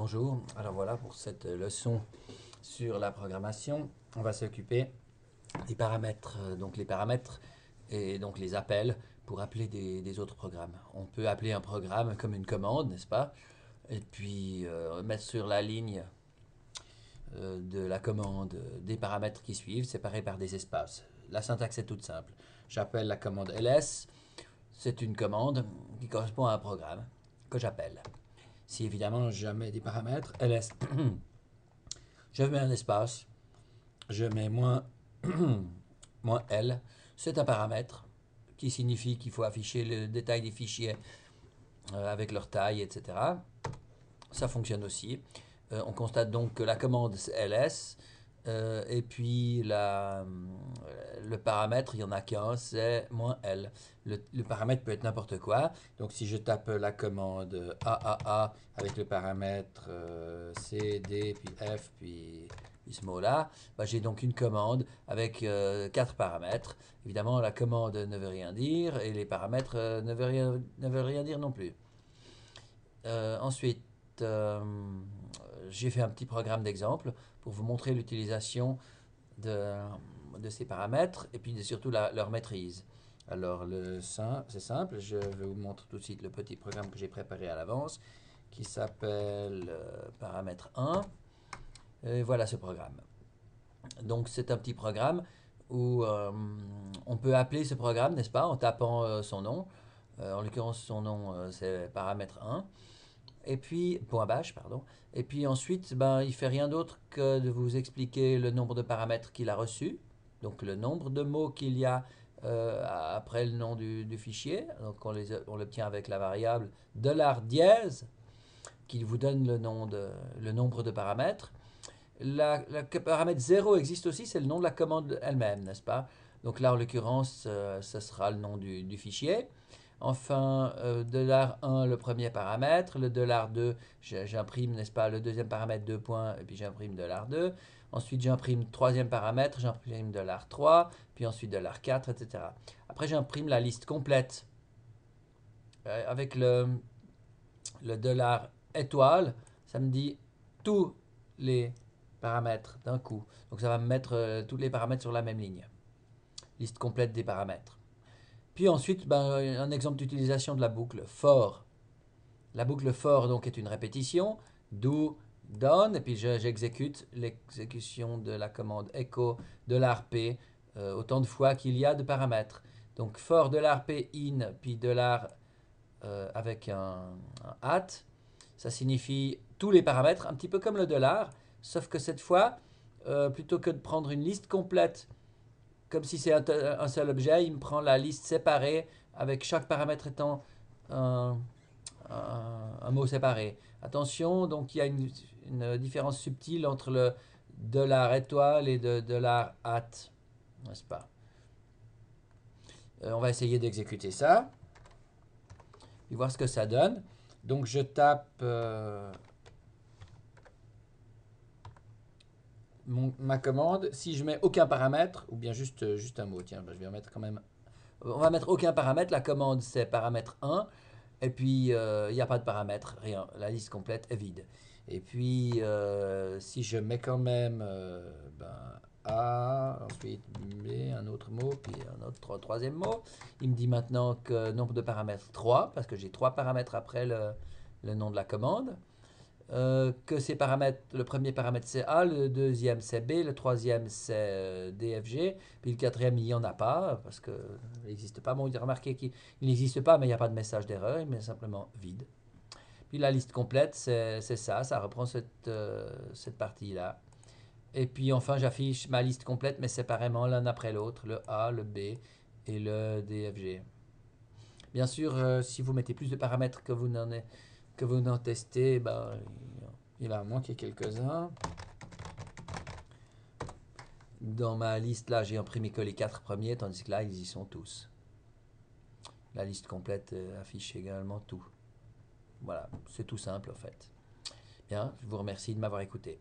Bonjour, alors voilà pour cette leçon sur la programmation. On va s'occuper des paramètres, donc les paramètres et donc les appels pour appeler des autres programmes. On peut appeler un programme comme une commande, n'est-ce pas? Et puis mettre sur la ligne de la commande des paramètres qui suivent, séparés par des espaces. La syntaxe est toute simple. J'appelle la commande ls, c'est une commande qui correspond à un programme que j'appelle. Si évidemment je mets des paramètres, ls, je mets un espace, je mets moins, moins L, c'est un paramètre qui signifie qu'il faut afficher le détail des fichiers avec leur taille, etc. Ça fonctionne aussi. On constate donc que la commande c'est ls, et puis le paramètre, il n'y en a qu'un, c'est -L. Le paramètre peut être n'importe quoi. Donc si je tape la commande AAA avec le paramètre C, D, puis F, puis ce mot-là, bah, j'ai donc une commande avec 4 paramètres. Évidemment, la commande ne veut rien dire et les paramètres ne veulent rien dire non plus. Ensuite, j'ai fait un petit programme d'exemple pour vous montrer l'utilisation de ces paramètres et puis surtout leur maîtrise. Alors, c'est simple, je vais vous montrer tout de suite le petit programme que j'ai préparé à l'avance qui s'appelle paramètre 1. Et voilà ce programme. Donc, c'est un petit programme où on peut appeler ce programme, n'est-ce pas, en tapant son nom. En l'occurrence, son nom, c'est paramètre 1. Et puis, point bash, pardon. Et puis ensuite, ben, il ne fait rien d'autre que de vous expliquer le nombre de paramètres qu'il a reçus, donc le nombre de mots qu'il y a après le nom du fichier. Donc on l'obtient avec la variable $dièse, qui vous donne le nombre de paramètres. Le paramètre 0 existe aussi, c'est le nom de la commande elle-même, n'est-ce pas? Donc là, en l'occurrence, ce sera le nom du fichier. Enfin, $1, le premier paramètre. Le $2, j'imprime, n'est-ce pas, le deuxième paramètre, 2 points, et puis j'imprime $2. Ensuite, j'imprime troisième paramètre, j'imprime $3, puis ensuite $4, etc. Après, j'imprime la liste complète avec le $étoile. Ça me dit tous les paramètres d'un coup. Donc, ça va me mettre tous les paramètres sur la même ligne. Liste complète des paramètres. Puis ensuite, ben, un exemple d'utilisation de la boucle for. La boucle for donc, est une répétition. Do, done, et puis j'exécute l'exécution de la commande echo $p autant de fois qu'il y a de paramètres. Donc for $p in, puis avec un at, ça signifie tous les paramètres, un petit peu comme le $, sauf que cette fois, plutôt que de prendre une liste complète comme si c'est un seul objet, il me prend la liste séparée avec chaque paramètre étant un mot séparé. Attention, donc il y a une différence subtile entre le $étoile et de $at, n'est-ce pas? On va essayer d'exécuter ça et voir ce que ça donne. Donc je tape ma commande. Si je mets aucun paramètre, ou bien juste un mot, tiens, je vais en mettre quand même. On va mettre aucun paramètre. La commande c'est paramètre 1. Et puis il n'y a pas de paramètres, rien. La liste complète est vide. Et puis si je mets quand même A, ensuite B, un autre mot, puis un autre troisième mot, il me dit maintenant que nombre de paramètres 3, parce que j'ai 3 paramètres après le nom de la commande. Que ces paramètres, le premier paramètre c'est A, le deuxième c'est B, le troisième c'est D, F, G, puis le quatrième il n'y en a pas, parce qu'il n'existe pas. Bon, il a remarqué qu'il n'existe pas, mais il n'y a pas de message d'erreur, il met simplement vide. Puis la liste complète, c'est ça reprend cette partie-là. Et puis enfin, j'affiche ma liste complète, mais séparément l'un après l'autre, le A, le B et le D, F, G. Bien sûr, si vous mettez plus de paramètres que vous n'en testez, ben, il va en manquer quelques-uns. Dans ma liste, là, j'ai imprimé que les 4 premiers, tandis que là, ils y sont tous. La liste complète affiche également tout. Voilà, c'est tout simple en fait. Bien, je vous remercie de m'avoir écouté.